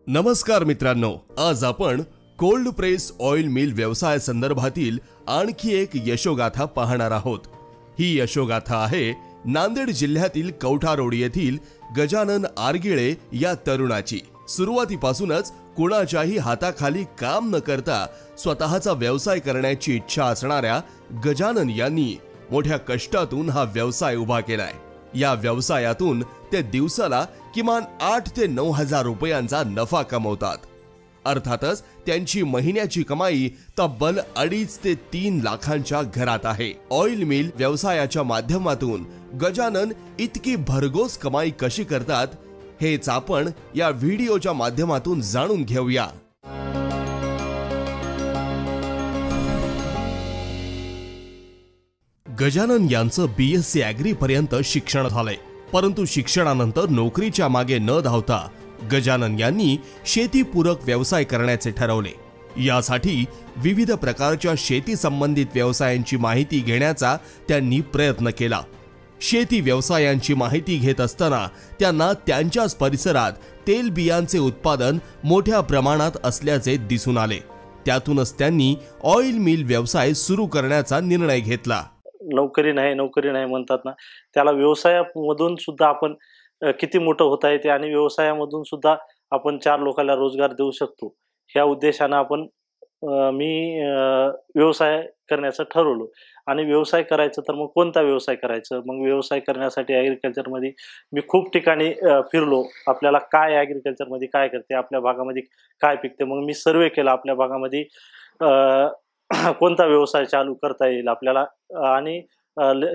नमस्कार मित्रांनो, आज आपण कोल्ड प्रेस ऑइल मिल व्यवसाय संदर्भातील आणखी एक यशोगाथा पाहणार आहोत। ही यशोगाथा आहे नांदेड जिल्ह्यातील कवठा रोड येथील गजानन आरगिळे या तरुणाची। सुरुवातीपासूनच कुणाच्याही हाताखाली काम न करता स्वतःचा व्यवसाय करण्याची इच्छा असणाऱ्या गजानन यांनी मोठ्या कष्टातून हा व्यवसाय उभा केलाय। या व्यवसायातून ते दिवसाला किमान 8 ते 9 हजार रुपयांचा नफा कमवतात। अर्थातच त्यांची महिन्याची कमाई तब्बल 2.5 ते 3 लाखांच्या घरात आहे। ऑइल मिल व्यवसायाच्या माध्यमातून गजानन इतकी भरघोस कमाई कशी करतात हेच आपण या व्हिडिओच्या माध्यमातून जाणून घेऊया। गजानन यांचं BSc ॲग्री पर्यंत शिक्षण झालंय, परंतु शिक्षणानंतर नोकरीच्या मागे न धावता गजानन यांनी शेतीपूरक व्यवसाय करण्याचे ठरवले। यासाठी विविध प्रकारच्या शेती संबंधित व्यवसायांची माहिती घेण्याचा त्यांनी प्रयत्न केला। शेती व्यवसायांची माहिती घेत असताना त्यांना त्यांच्याच परिसरात तेलबियांचे उत्पादन मोठ्या प्रमाणात असल्याचे दिसून आले। त्यातूनच त्यांनी ऑइल मिल व्यवसाय सुरू करण्याचा निर्णय घेतला। नोकरी नाही म्हणतात ना, त्याला व्यवसायामधून सुद्धा आपण किती मोठं होता येते आणि व्यवसायामधून सुद्धा आपण 4 लोकांना रोजगार देऊ शकतो, ह्या उद्देशाने आपण मी व्यवसाय करण्याचं ठरवलं। आणि व्यवसाय करायचं तर मग कोणता व्यवसाय करायचं, मग व्यवसाय करण्यासाठी ॲग्रिकल्चरमध्ये मी खूप ठिकाणी फिरलो। आपल्याला काय ॲग्रिकल्चरमध्ये काय करते, आपल्या भागामध्ये काय पिकते, मग मी सर्वे केला आपल्या भागामध्ये कोणता व्यवसाय चालू करता येईल आपल्याला आणि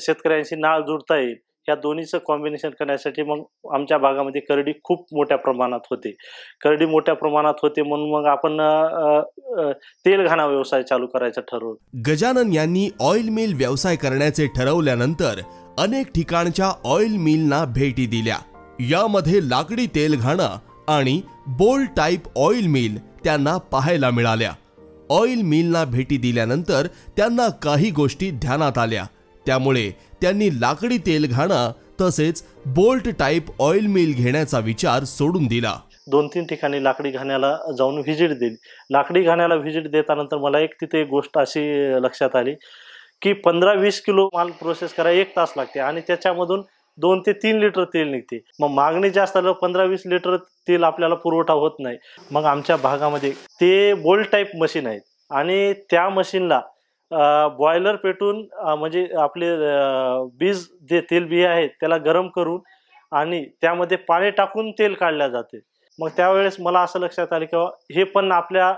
शेतकऱ्यांशी नाळ जुडता येईल। या दोन्हीचं कॉम्बिनेशन करण्यासाठी मग आमच्या भागामध्ये करडी खूप मोठ्या प्रमाणात होते म्हणून मग आपण तेलघाणा व्यवसाय चालू करायचा ठरवलं। गजानन यांनी ऑइल मिल व्यवसाय करण्याचे ठरवल्यानंतर अनेक ठिकाणच्या ऑइल मिलना भेटी दिल्या। यामध्ये लाकडी तेलघाणा आणि बोल टाइप ऑइल मिल त्यांना पाहायला मिळाल्या। ऑइल मिलना भेटी दिल्यानंतर त्यांना काही गोष्टी ध्यानात आल्या, त्यामुळे त्यांनी लाकडी तेलघाणा तसेच बोल्ट टाइप ऑइल मिल घेण्याचा विचार सोडून दिला। 2-3 ठिकाणी लाकडी घाण्याला जाऊन व्हिजिट दिली। लाकडी घाण्याला व्हिजिट देतानंतर मला तिथे एक गोष्ट अशी लक्षात आली की 15-20 किलो माल प्रोसेस करायला 1 तास लागते आणि त्याच्यामधून 2 ते 3 लिटर तेल निघते। मग मागणी जास्त आलं 15-20 लिटर तेल आपल्याला पुरवठा होत नाही। मग आमच्या भागामध्ये ते बोल्ट टाइप मशीन आहेत आणि त्या मशीनला बॉयलर पेटून म्हणजे आपले बीज जे तेल बिया आहेत त्याला गरम करून आणि त्यामध्ये पाणी टाकून तेल काढले जाते। मग त्यावेळेस मला असं लक्षात आलं की हे पण आपल्या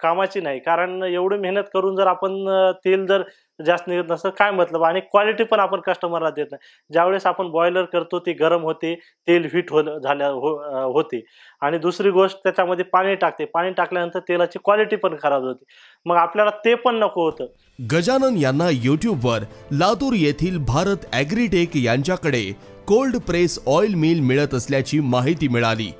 कामाची नाही, कारण एवढी मेहनत करून जर आपण तेल जर जास्त निघत नसतं काय मतलब, आणि क्वालिटी पण आपण कस्टमरला देत नाही। ज्यावेळेस आपण बॉयलर करतो ते गरम होते, तेल हीट होते आणि दुसरी गोष्ट त्याच्यामध्ये पाणी टाकल्यानंतर तेलाची क्वालिटी पण खराब होते। मग आपल्याला ते पण नको होतं। गजानन यांना YouTubeवर लातूर येथील भारत ॲग्रीटेक यांच्याकडे कोल्ड प्रेस ऑइल मिल मिळत असल्याची माहिती मिळाली।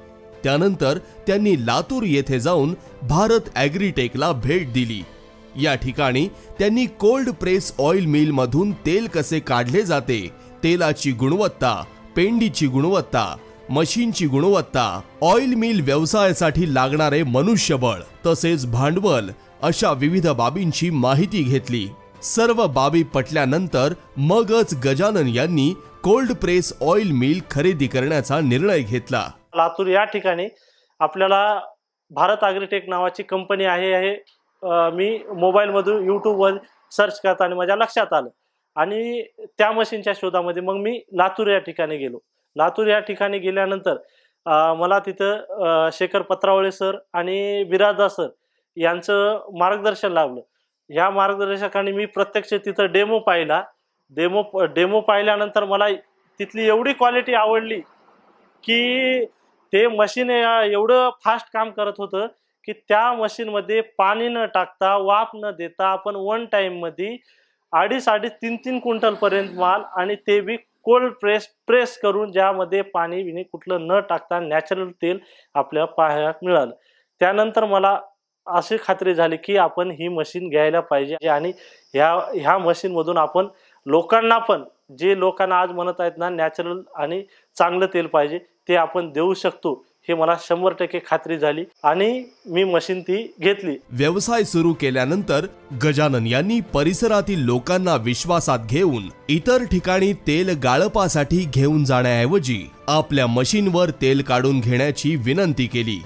त्यानंतर त्यांनी लातूर येथे जाऊन भारत ॲग्रीटेकला भेट दिली। या ठिकाणी त्यांनी कोल्ड प्रेस ऑइल मिल मधून तेल कसे काढले जाते, तेलाची गुणवत्ता, पेंडीची गुणवत्ता, मशीनची गुणवत्ता, ऑइल मिल व्यवसायासाठी लागणारे मनुष्यबळ तसेच भांडवल अशा विविध बाबींची माहिती घेतली। सर्व बाबी पटल्यानंतर मगच गजानन यांनी कोल्ड प्रेस ऑइल मिल खरेदी करण्याचा निर्णय घेतला। लातूर या ठिकाणी आपल्याला भारत ॲग्रीटेक नावाची कंपनी आहे। मी मोबाईलमधून यूट्यूबवर सर्च करताना माझ्या लक्षात आलं आणि त्या मशीनच्या शोधामध्ये मग मी लातूर या ठिकाणी गेलो। लातूर या ठिकाणी गेल्यानंतर मला तिथं शेखर पत्रावळे सर आणि बिराजदार सर यांचं मार्गदर्शन लाभलं। ह्या मार्गदर्शकांनी मी प्रत्यक्ष तिथं डेमो पाहिला। डेमो पाहिल्यानंतर मला तिथली एवढी क्वालिटी आवडली की ते मशीन एवढं फास्ट काम करत होतं की त्या मशीनमध्ये पाणी न टाकता, वाफ न देता आपण 1 टाइममध्ये 2.5-3 क्विंटल पर्यंत माल, आणि ते बी कोल्ड प्रेस करून ज्यामध्ये पाणी बिनी कुठलं न टाकता नॅचरल तेल आपल्याला पाहायला मिळालं। त्यानंतर मला अशी खात्री झाली की आपण ही मशीन घ्यायला पाहिजे आणि ह्या मशीनमधून आपण लोकांना पण, जे लोकांना आज म्हणत आहेत ना नॅचरल आणि चांगलं तेल पाहिजे, ते आपण देऊ शकतो, हे मला 100% खात्री झाली आणि मी मशीन ती घेतली। व्यवसाय सुरू केल्यानंतर गजानन यांनी परिसरातील लोकांना विश्वासात घेऊन इतर ठिकाणी तेल गाळपासाठी घेऊन जाण्याऐवजी आपल्या मशीनवर तेल काढून घेण्याची विनंती केली।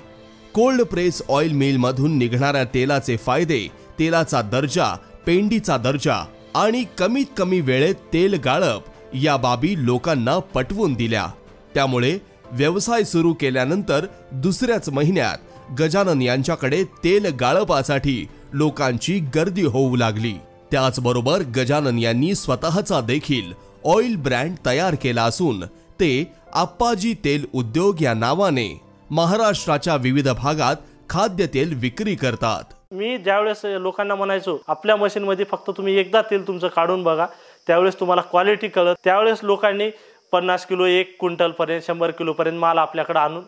कोल्ड प्रेस ऑइल मिल मधून निघणाऱ्या तेलाचे फायदे, तेलाचा दर्जा, पेंडीचा दर्जा आणि कमीत कमी वेळेत तेल गाळप या बाबी लोकांना पटवून दिल्या। त्यामुळे व्यवसाय सुरू केल्यानंतर दुसऱ्याच महिन्यात गजानन यांच्याकडे तेल गाळपासाठी लोकांची गर्दी होऊ लागली। त्याचबरोबर गजानन यांनी स्वतःचा देखील ऑइल ब्रँड तयार केला असून ते आप्पाजी तेल उद्योग या नावाने महाराष्ट्राच्या विविध भागात खाद्यतेल विक्री करतात। मी ज्यावेळेस लोकांना म्हणायचो आपल्या मशीनमध्ये फक्त तुम्ही एकदा तेल तुमचं काढून बघा, त्यावेळेस तुम्हाला क्वालिटी कळत, त्यावेळेस लोकांनी 50 किलो 1 क्विंटल पर्यंत 100 किलो पर्यंत माल आपल्याकडे आणून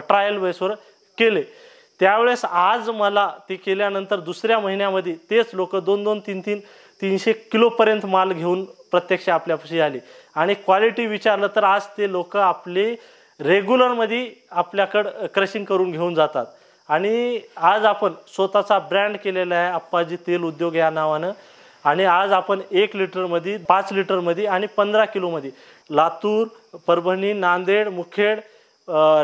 ट्रायल बेसवर केले। त्यावेळेस आज मला ते केल्यानंतर दुसऱ्या महिन्यामध्ये तेच लोक 2-2, 3-3, 300 किलो पर्यंत माल घेऊन प्रत्यक्ष आपल्यापाशी आले आणि क्वालिटी विचारलं तर आज ते लोक आपले रेग्युलर मध्ये आपल्याकडे क्रशिंग करून घेऊन जातात। आणि आज आपण स्वतःचा ब्रँड केलेला आहे आप्पाजी तेल उद्योग या नावानं आणि आज आपण 1 लिटरमध्ये, 5 लिटरमध्ये आणि 15 किलोमध्ये लातूर, परभणी, नांदेड, मुखेड,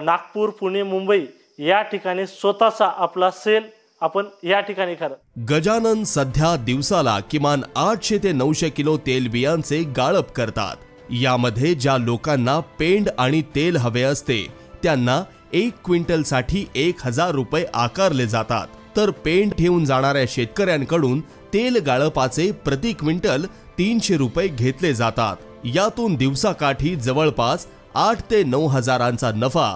नागपूर, पुणे, मुंबई या ठिकाणी स्वतःचा आपला सेल आपण या ठिकाणी करत। गजानन सध्या दिवसाला किमान 800 ते 900 किलो तेल बियांचे गाळप करतात। यामध्ये ज्या लोकांना पेंड आणि तेल हवे असते त्यांना 1 क्विंटल साठी 1000 रुपये आकारले जातात, तर पेंड ठेवून जाणाऱ्या शेतकऱ्यांकडून तेल गाळपाचे प्रति क्विंटल 300 रुपये घेतले जातात। यातून दिवसाकाठी जवळपास 8 ते 9 हजारांचा नफा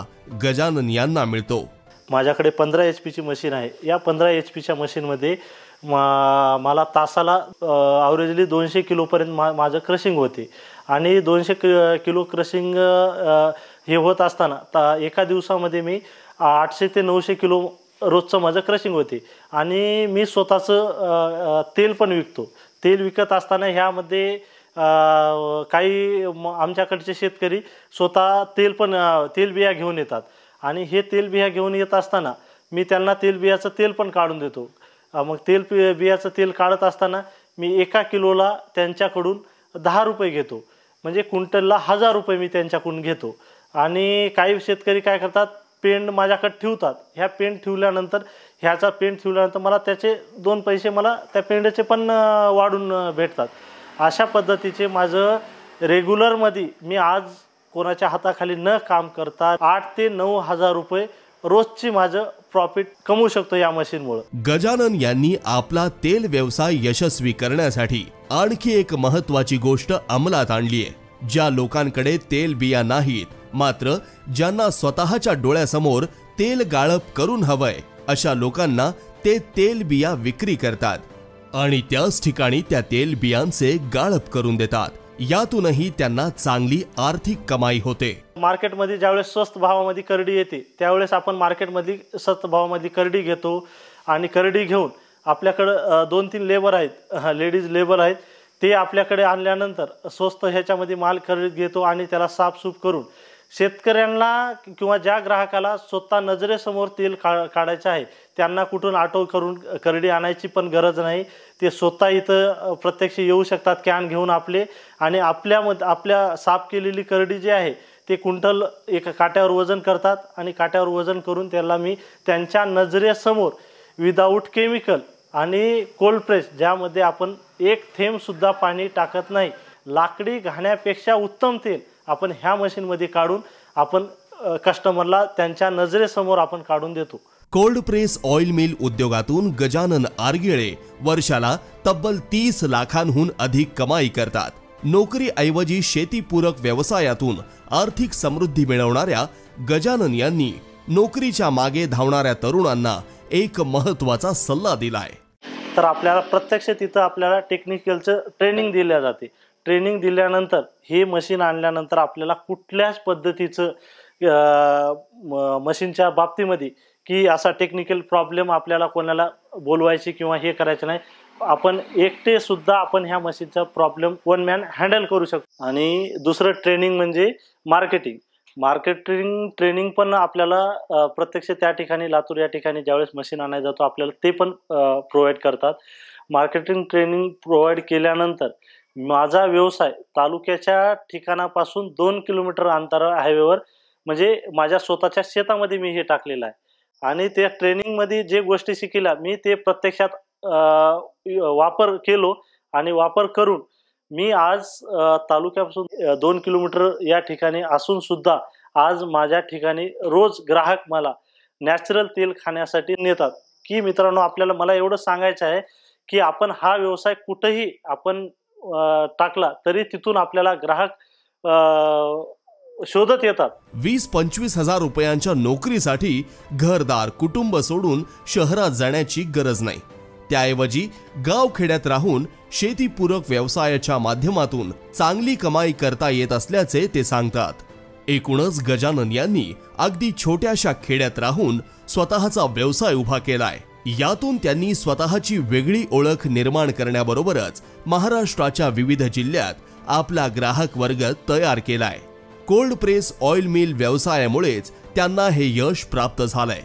गजानन यांना मिळतो। माझ्याकडे 15 HP ची मशीन आहे। या 15 HP च्या मशीनमध्ये मला तासाला ॲव्हरेजली 200 किलो पर्यंत माझं क्रशिंग होते आणि 200 किलो क्रशिंग हे होत असताना एका दिवसामध्ये मी 800 ते 900 किलो रोजचं माझं क्रशिंग होते आणि मी स्वतःचं तेल पण विकतो। तेल विकत असताना ह्यामध्ये काही आमच्याकडचे शेतकरी स्वतः तेल बिया घेऊन येतात आणि हे तेल बिया घेऊन येत असताना मी त्यांना तेल बियाचं तेल पण काढून देतो। मग बियाचं तेल काढत असताना मी 1 किलोला त्यांच्याकडून 10 रुपये घेतो, म्हणजे क्विंटलला 1000 रुपये मी त्यांच्याकडून घेतो। आणि काही शेतकरी काय करतात, पेंड माझ्याकडे ठेवतात। ह्या पेंड ठेवल्यानंतर ह्याचा पेंड ठेवल्यानंतर मला त्याचे 2 पैसे मला त्या पेंडचे पण वाढून भेटतात। अशा पद्धतीचे माझं रेग्युलरमध्ये मी आज कोणाच्या हाताखाली न काम करता 8 ते 9 हजार रुपये रोजची माझं प्रॉफिट कमवू शकतो या मशीनमुळे। गजानन यांनी आपला तेल व्यवसाय यशस्वी करण्यासाठी आणखी एक महत्त्वाची गोष्ट अंमलात आणली आहे। ज्या लोकांकडे तेल बिया नाहीत मात्र ज्यांना स्वतःच्या डोळ्यासमोर तेल गाळप करून हवंय अशा लोकांना ते तेल बिया विक्री करतात आणि त्याच ठिकाणी त्या तेल बियांचे गाळप करून देतात। यातूनही त्यांना चांगली आर्थिक कमाई होते। मार्केटमध्ये ज्यावेळेस स्वस्त भावामध्ये करडी येते त्यावेळेस आपण मार्केटमध्ये स्वस्त भावामध्ये करडी घेतो आणि करडी घेऊन आपल्याकडे 2-3 लेबर आहेत, लेडीज लेबर आहेत, ते आपल्याकडे आणल्यानंतर स्वस्त ह्याच्यामध्ये माल खरेदी घेतो आणि त्याला साफसूफ करून शेतकऱ्यांना किंवा ज्या ग्राहकाला स्वतः नजरेसमोर तेल काढायचं आहे त्यांना कुठून ऑटो करून करडी आणायची पण गरज नाही। ते स्वतः इथं प्रत्यक्ष येऊ शकतात कॅन घेऊन आपले आणि आपल्या साफ केलेली करडी जी आहे ते क्विंटल एका काट्यावर वजन करतात आणि काट्यावर वजन करून त्याला मी त्यांच्या नजरेसमोर विदाऊट केमिकल आणि कोल्ड प्रेस ज्यामध्ये आपण 1 थेंब सुद्धा पाणी टाकत नाही, लाकडी घाण्यापेक्षा उत्तम तेल आपण ह्या मशीनमध्ये काढून आपण कस्टमरला त्यांच्या नजरेसमोर आपण काढून देतो। कोल्ड प्रेस ऑइल मिल उद्योगातून गजानन आरगेळे वर्षाला तब्बल 30 लाखांहून अधिक कमाई करतात। नोकरीऐवजी शेतीपूरक व्यवसायातून आर्थिक समृद्धी मिळवणाऱ्या गजानन यांनी नोकरीच्या मागे धावणाऱ्या तरुणांना एक महत्त्वाचा सल्ला दिलाय। तर आपल्याला प्रत्यक्ष तिथं आपल्याला टेक्निकलचं ट्रेनिंग दिले जाते। ट्रेनिंग दिल्यानंतर हे मशीन आणल्यानंतर आपल्याला कुठल्याच पद्धतीचं मशीनच्या बाबतीमध्ये की असा टेक्निकल प्रॉब्लेम आपल्याला कोणाला बोलवायची किंवा हे करायचं नाही। आपण एकटे सुद्धा आपण ह्या मशीनचा प्रॉब्लेम वन मॅन हँडल करू शकतो। आणि दुसरं ट्रेनिंग म्हणजे मार्केटिंग। मार्केटिंग ट्रेनिंग पण आपल्याला प्रत्यक्ष त्या ठिकाणी लातूर या ठिकाणी ज्यावेळेस मशीन आणायला जातो आपल्याला ते पण प्रोव्हाइड करतात. मार्केटिंग ट्रेनिंग प्रोव्हाइड केल्यानंतर माझा व्यवसाय तालुक्याच्या ठिकाणापासून 2 किलोमीटर अंतर हायवेवर म्हणजे माझ्या स्वतःच्या शेतामध्ये मी हे टाकलेलं आहे. आणि त्या ट्रेनिंगमध्ये जे गोष्टी शिकल्या मी ते प्रत्यक्षात वापर केलो आणि वापर करून मी आज तालुक्यापासून 2 किलोमीटर या ठिकाणी असून सुद्धा आज माझ्या ठिकाणी रोज ग्राहक मला नॅचरल तेल खाण्यासाठी नेतात. की मित्रांनो, आपल्याला मला एवढं सांगायचं आहे की आपण हा व्यवसाय कुठेही आपण टाकला तरी तिथून आपल्याला ग्राहक शोधत येतात. 20-25 हजार रुपयांच्या नोकरीसाठी घरदार कुटुंब सोडून शहरात जाण्याची गरज नाही. त्याऐवजी गावखेड्यात राहून शेतीपूरक व्यवसायाच्या माध्यमातून चांगली कमाई करता येत असल्याचे ते सांगतात. एकूणच गजानन यांनी अगदी छोट्याशा खेड्यात राहून स्वतःचा व्यवसाय उभा केलाय. यातून त्यांनी स्वतःची वेगळी ओळख निर्माण करण्याबरोबरच महाराष्ट्राच्या विविध जिल्ह्यात आपला ग्राहक वर्ग तयार केलाय. कोल्ड प्रेस ऑइल मिल व्यवसायामुळेच त्यांना हे यश प्राप्त झालंय.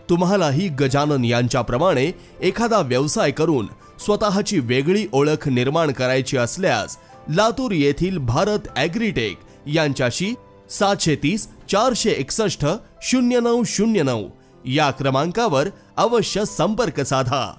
तुम्हालाही गजानन यांच्याप्रमाणे एखादा व्यवसाय करून स्वतःची वेगळी ओळख निर्माण करायची असल्यास लातूर येथील भारत ॲग्रीटेक यांच्याशी 730 461 0909 या क्रमांकावर अवश्य संपर्क साधा.